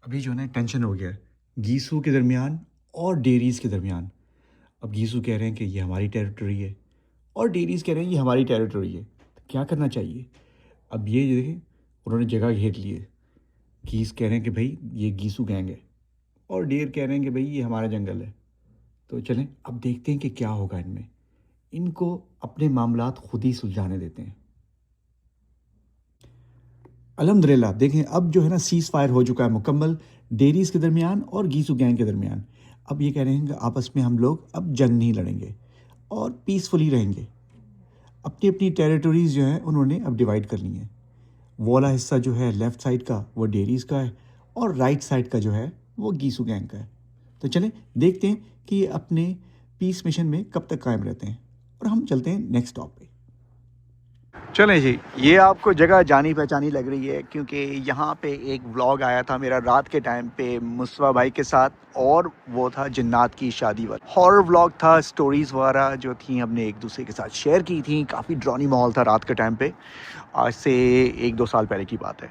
अभी जो है ना टेंशन हो गया है गीसू के दरमियान और डेरीज़ के दरमियान। अब गीसू कह रहे हैं कि ये हमारी टेरिटरी है और डेरीज़ कह रहे हैं ये हमारी टेरिटरी है। तो क्या करना चाहिए? अब ये देखें, उन्होंने जगह घेर ली है। गीस कह रहे हैं कि भाई ये गीसू गैंग है और डेर कह रहे हैं कि भाई ये हमारा जंगल है। तो चलें अब देखते हैं कि क्या होगा इनमें। इनको अपने मामलात खुद ही सुलझाने देते हैं। अल्हम्दुलिल्लाह देखें अब जो है ना सीज़ फायर हो चुका है मुकम्मल डेरीज़ के दरमियान और गीसू गैंग के दरमियान। अब ये कह रहे हैं कि आपस में हम लोग अब जंग नहीं लड़ेंगे और पीसफुली रहेंगे। अपनी अपनी टेरिटरीज़ जो हैं उन्होंने अब डिवाइड कर ली हैं। वो वाला हिस्सा जो है लेफ़्ट साइड का वो डेरीज़ का है और राइट साइड का जो है वो गीसू गैंग का है। तो चलें देखते हैं कि ये अपने पीस मिशन में कब तक कायम रहते हैं और हम चलते हैं नेक्स्ट स्टॉप पे। चलें जी, ये आपको जगह जानी पहचानी लग रही है क्योंकि यहाँ पे एक व्लॉग आया था मेरा रात के टाइम पे मुस्तफ़ा भाई के साथ और वो था जिन्नात की शादी वाला हॉरर व्लॉग था। स्टोरीज़ वगैरह जो थी हमने एक दूसरे के साथ शेयर की थी। काफ़ी ड्रॉनी माहौल था रात के टाइम पे। आज से 1-2 साल पहले की बात है।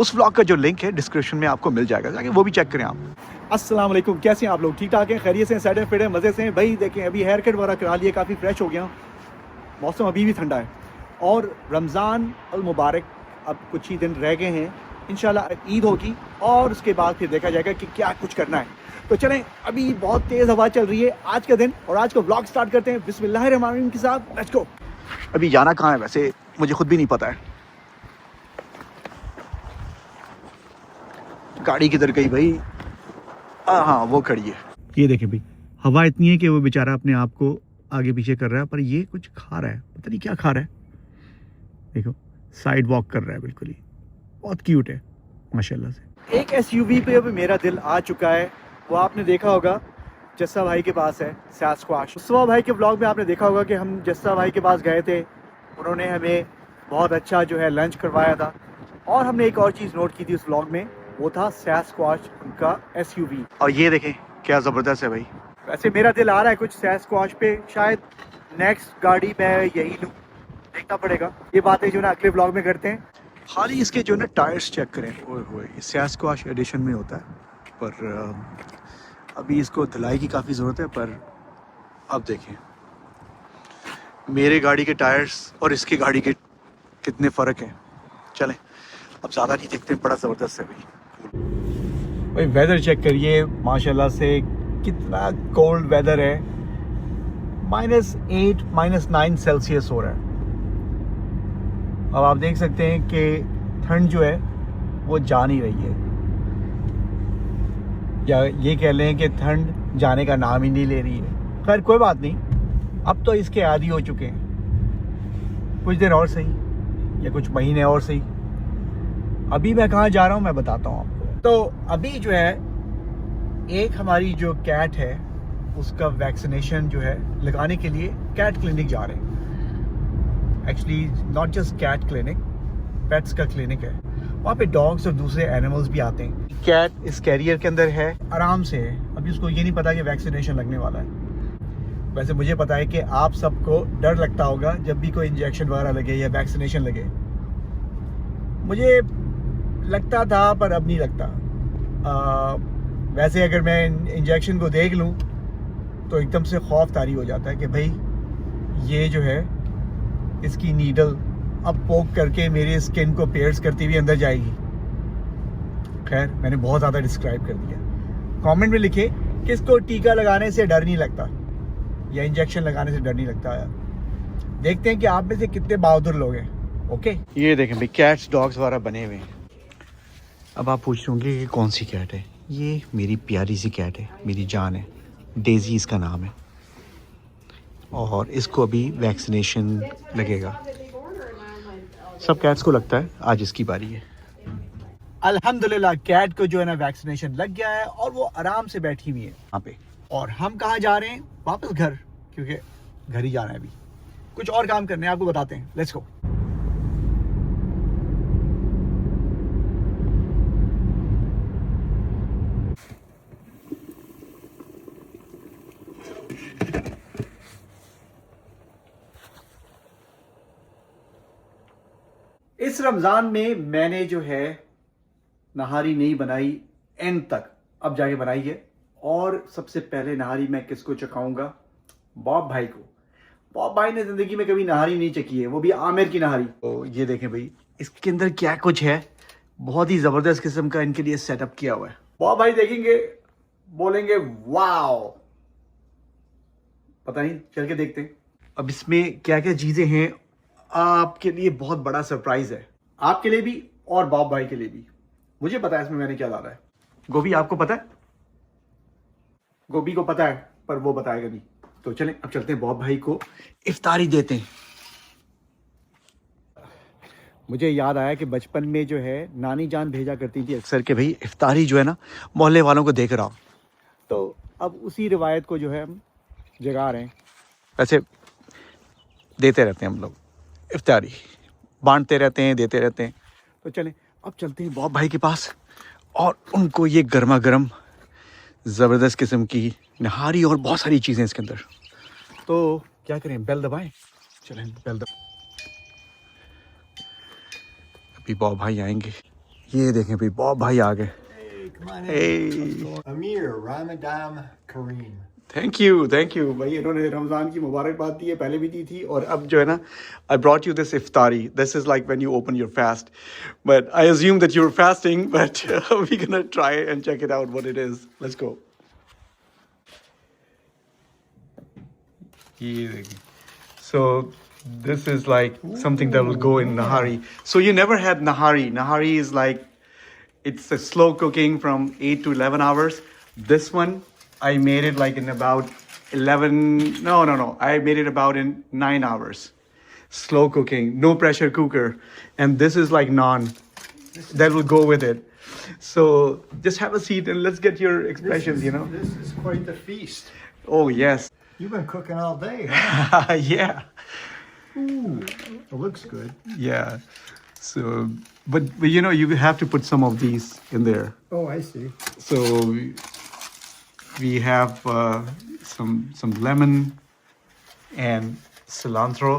उस व्लॉग का जो लिंक है डिस्क्रिप्शन में आपको मिल जाएगा, जाके वो भी चेक करें आप। अस्सलाम वालेकुम, कैसे हैं आप लोग? ठीक ठाक हैं, खैरियत से, सेट फिट है, मज़े से हैं? भाई देखें अभी हेयर कट वगैरह करा लिए, काफ़ी फ्रेश हो गया हूँ। मौसम अभी भी ठंडा है और रमज़ान अल मुबारक अब कुछ ही दिन रह गए हैं। इंशाल्लाह ईद होगी और उसके बाद फिर देखा जाएगा कि क्या कुछ करना है। तो चलें, अभी बहुत तेज़ हवा चल रही है आज का दिन और आज का व्लॉग स्टार्ट करते हैं बिस्मिल्लाहिर्रहमानिर्रहीम के साथ। Let's go. अभी जाना कहाँ है वैसे मुझे खुद भी नहीं पता है। गाड़ी किधर गई भाई? हाँ वो खड़ी है। ये देखें भाई, हवा इतनी है कि वो बेचारा अपने आप को आगे पीछे कर रहा है, पर ये कुछ खा रहा है, पता नहीं क्या खा रहा है। देखो साइड वॉक कर रहा है बिल्कुल ही, बहुत क्यूट है माशाल्लाह से। एक एसयूवी पे अब मेरा दिल आ चुका है, वो आपने देखा होगा जस्सा भाई के पास है, सैस्क्वाश। मुस्तफा भाई के व्लॉग में आपने देखा होगा कि हम जस्सा भाई के पास गए थे, उन्होंने हमें बहुत अच्छा जो है लंच करवाया था। और हमने एक और चीज़ नोट की थी उस व्लॉग में, वो था सैस्क्वाश उनका एसयूवी। और ये देखें क्या ज़बरदस्त है भाई। वैसे मेरा दिल आ रहा है कुछ सैस्क्वाश पे, शायद नेक्स्ट गाड़ी मैं यही लूँ, देखना पड़ेगा। ये बातें जो ना अगले व्लॉग में करते हैं। खाली इसके जो ना टायर्स चेक करें, ओए होए, ये सैस्क्वाश एडिशन में होता है, पर अभी इसको धुलाई की काफ़ी ज़रूरत है। पर अब देखें मेरे गाड़ी के टायर्स और इसकी गाड़ी के कितने फ़र्क हैं। चलें अब ज़्यादा नहीं देखते, बड़ा ज़बरदस्त है भाई। वेदर चेक करिए माशाल्लाह से, कितना कोल्ड वेदर है। -8 -9 सेल्सियस हो रहा है। अब आप देख सकते हैं कि ठंड जो है वो जा नहीं रही है, या ये कह लें कि ठंड जाने का नाम ही नहीं ले रही है। खैर कोई बात नहीं, अब तो इसके आदी हो चुके हैं। कुछ दिन और सही या कुछ महीने और सही। अभी मैं कहाँ जा रहा हूँ मैं बताता हूँ आपको। तो अभी जो है एक हमारी जो कैट है उसका वैक्सीनेशन जो है लगाने के लिए कैट क्लिनिक जा रहे हैं। Actually not just cat clinic, pets का क्लिनिक है। वहाँ पे डॉग्स और दूसरे एनिमल्स भी आते हैं। कैट इस कैरियर के अंदर है, आराम से है। अभी उसको ये नहीं पता कि वैक्सीनेशन लगने वाला है। वैसे मुझे पता है कि आप सबको डर लगता होगा जब भी कोई इंजेक्शन वगैरह लगे या वैक्सीनेशन लगे। मुझे लगता था पर अब नहीं लगता। वैसे अगर मैं इंजेक्शन को देख लूँ तो एकदम से खौफ तारी हो जाता है कि भाई ये जो है इसकी नीडल अब पोक करके मेरे स्किन को पियर्स करती हुई अंदर जाएगी। खैर मैंने बहुत ज़्यादा डिस्क्राइब कर दिया। कमेंट में लिखे कि इसको टीका लगाने से डर नहीं लगता या इंजेक्शन लगाने से डर नहीं लगता। देखते हैं कि आप में से कितने बहादुर लोग हैं। ओके, ये देखें भाई कैट्स डॉग्स वगैरह बने हुए हैं। अब आप पूछ रहे होंगे कि कौन सी कैट है। ये मेरी प्यारी सी कैट है, मेरी जान है, डेजी इसका नाम है। और इसको अभी वैक्सीनेशन लगेगा। सब कैट्स को लगता है, आज इसकी बारी है। अल्हम्दुलिल्लाह कैट को जो है ना वैक्सीनेशन लग गया है और वो आराम से बैठी हुई है यहाँ पे। और हम कहाँ जा रहे हैं? वापस घर, क्योंकि घर ही जाना है। अभी कुछ और काम करने हैं, आपको बताते हैं। Let's go. इस रमज़ान में मैंने जो है नहारी नहीं बनाई, एंड तक अब जाके बनाई है। और सबसे पहले नहारी मैं किसको चखाऊंगा? बॉब भाई को। बॉब भाई ने जिंदगी में कभी नहारी नहीं चखी है, वो भी आमिर की नहारी। तो ये देखें भाई, इसके अंदर क्या कुछ है, बहुत ही जबरदस्त किस्म का इनके लिए सेटअप किया हुआ है। बॉब भाई देखेंगे, बोलेंगे वाओ। पता नहीं, चल के देखते हैं अब इसमें क्या क्या चीजें हैं। आपके लिए बहुत बड़ा सरप्राइज है, आपके लिए भी और बॉब भाई के लिए भी। मुझे पता है इसमें मैंने क्या डाला है। गोभी आपको पता है? गोभी को पता है पर वो बताएगा नहीं। तो चलें अब चलते हैं, बॉब भाई को इफ्तारी देते हैं। मुझे याद आया कि बचपन में जो है नानी जान भेजा करती थी अक्सर के, भाई इफ्तारी जो है ना मोहल्ले वालों को देकर आओ। तो अब उसी रिवायत को जो है हम जगा रहे हैं। वैसे देते रहते हैं हम लोग, इफ्तारी बांटते रहते हैं, देते रहते हैं। तो चलें अब चलते हैं बॉब भाई के पास और उनको ये गर्मा गर्म ज़बरदस्त किस्म की नहारी और बहुत सारी चीज़ें इसके अंदर। तो क्या करें, बेल दबाएं? चलें बेल दबाएं। अभी बॉब भाई आएंगे। ये देखें भाई, बॉब भाई आ गए। Amir Ramadan Kareem. Thank you भाई, इन्होंने रमज़ान की मुबारकबाद दी है, पहले भी दी थी। और अब जो है ना, आई ब्रॉट यू दिस इफ्तारी। This is like when you open your fast, but I assume that you are fasting, but we can try and check it out what it is. Let's go. So this is like something that will go in nahari. So you never had nahari. Nahari is like, it's a slow cooking from 8 to 11 hours. This one, I made it like in about 11, no. I made it about in 9 hours. Slow cooking, no pressure cooker. And this is like naan. That will go with it. So just have a seat and let's get your expressions, you know. This is quite the feast. Oh, yes. You've been cooking all day, huh? Yeah. Ooh, it looks good. Yeah. So, but you know, you have to put some of these in there. Oh, I see. So we have some lemon and cilantro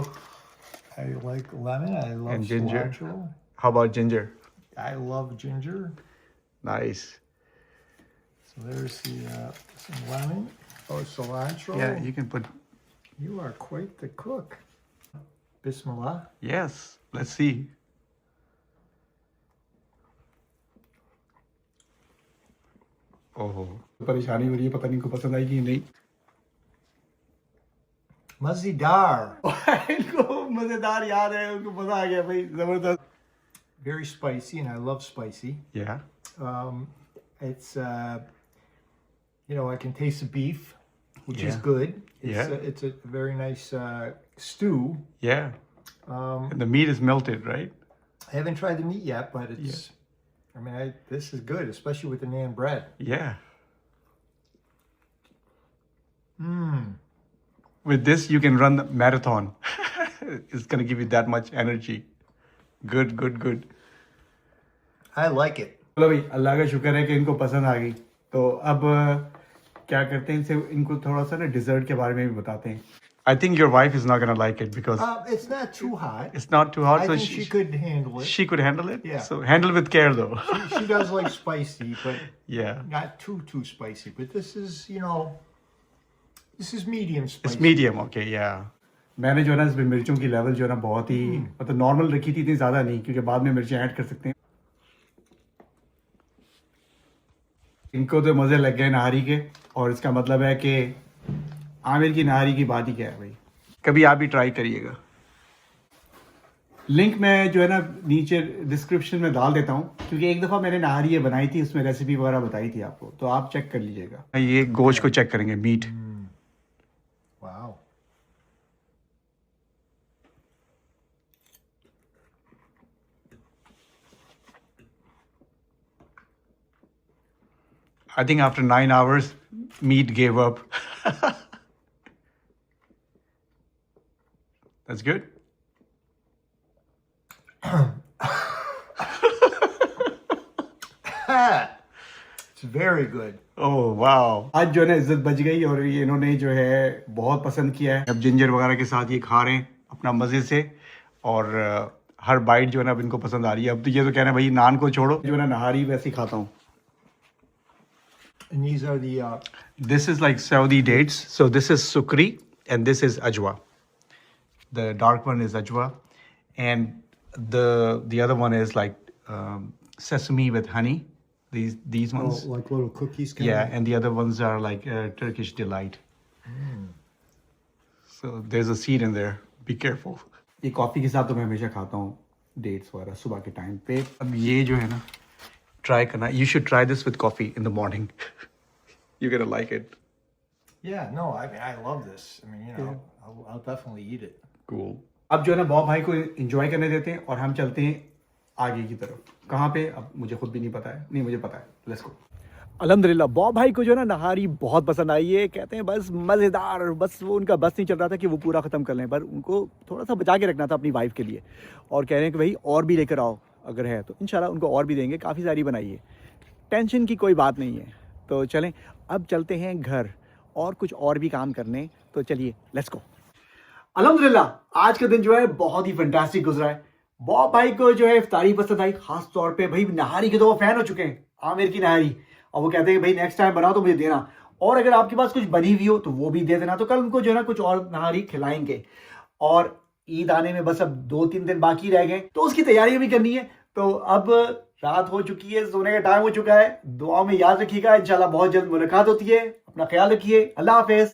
I like lemon. I love and ginger. cilantro. How about ginger? I love ginger. Nice. So there's the some lemon. Oh, cilantro. Yeah, you can put. You are quite the cook. Bismillah. Yes. Let's see. Oh. परेशानी हो रही है, पता नहीं को पसंद आएगी कि नहीं। Mazidar. इनको मजेदार याद है, उनको मजा आ गया भाई, जबरदस्त। Very spicy, and I love spicy. Yeah. It's you know, I can taste the beef, which is Yeah. good. Yeah. It's a very nice stew. Yeah. And the meat is melted, right? I haven't tried the meat yet, but it's. I mean, this is good, especially with the naan bread. Yeah. Mmm. With this, you can run the marathon. It's gonna give you that much energy. Good. I like it. चलो भाई, अल्लाह का शुक्र है कि इनको पसंद आ गई। तो अब क्या करते हैं, इनसे इनको थोड़ा सा ना डिजर्ट के बारे में भी बताते हैं। I think your wife is not gonna like it because It's not too hot. it's not too hot. I So think she could handle it. she could handle it. Yeah. So handle with care though. She does like spicy, but Yeah. not too spicy. But this is, you know, this is medium spicy. It's medium, okay, yeah. मैंने जो है ना इसमें मिर्चों की level जो है ना बहुत ही मतलब नॉर्मल रखी थी, इतनी ज़्यादा नहीं, क्योंकि बाद में मिर्चें ऐड कर सकते हैं। इनको तो मज़े लग गए नहारी के, और इसका मतलब है कि आमिर की नहारी की बात ही क्या है भाई। कभी आप भी ट्राई करिएगा। लिंक मैं जो है ना नीचे डिस्क्रिप्शन में डाल देता हूँ, क्योंकि एक दफ़ा मैंने नहारी ये बनाई थी, उसमें रेसिपी वगैरह बताई थी आपको, तो आप चेक कर लीजिएगा। ये गोश्त को चेक करेंगे, meet. Wow. I think after 9 hours, meat gave up. That's good. It's very good. Oh wow. आज जो है ना इज्जत बच गई, और ये इन्होंने जो है बहुत पसंद किया है। अब जिंजर वगैरह के साथ ये खा रहे हैं अपना मज़े से, और हर बाइट जो है ना अब इनको पसंद आ रही है। अब तो ये तो कह रहे हैं भाई नान को छोड़ो, जो है ना नहारी वैसे ही खाता हूँ। And these are the This is like Saudi dates. So this is sukri and this is ajwa. The dark one is ajwa, and the other one is like sesame with honey. These ones. like little cookies. Yeah, and the other ones are like Turkish delight. So there's a seed in there. Be careful. ये coffee के साथ तो मैं हमेशा खाता हूँ dates वगैरह सुबह के टाइम पे. अब ये जो है ना ट्राई करना. You should try this with coffee in the morning. You're gonna like it. Yeah, no, I mean, I love this. I mean, you know, I'll definitely eat it. Cool. अब जो है ना बॉब भाई को enjoy करने देते हैं और हम चलते हैं आगे की तरफ. कहाँ पे अब मुझे खुद भी नहीं पता है. नहीं मुझे पता है. Let's go. अल्हम्दुलिल्लाह बॉब भाई को जो है ना नहारी बहुत पसंद आई है. कहते हैं बस मज़ेदार. बस वो उनका बस नहीं चल रहा था कि वो पूरा ख़त्म कर लें, पर उनको थोड़ा सा बचा के रखना था अपनी वाइफ के लिए. और कह रहे हैं कि भाई और भी लेकर आओ अगर है तो इंशाल्लाह उनको और भी देंगे. काफ़ी सारी बनाई है. टेंशन की कोई बात नहीं है. तो चलें अब चलते हैं घर और कुछ और भी काम करने. तो चलिए लेट्स गो. अल्हम्दुलिल्लाह आज का दिन जो है बहुत ही फैंटास्टिक गुजरा है. बॉब भाई को जो है इफ्तारी पसंद आई. खास तौर पे भाई नहारी के तो वो फैन हो चुके हैं, आमिर की नहारी. और वो कहते हैं कि भाई नेक्स्ट टाइम बनाओ तो मुझे देना. और अगर आपके पास कुछ बनी हुई हो तो वो भी दे देना. तो कल उनको जो है ना कुछ और नहारी खिलाएंगे. और ईद आने में बस अब 2-3 दिन बाकी रह गए तो उसकी तैयारी भी करनी है. तो अब रात हो चुकी है, सोने का टाइम हो चुका है. दुआ में याद रखिएगा. इंशाल्लाह बहुत जल्द मुलाकात होती है. अपना ख्याल रखिए. अल्लाह हाफिज.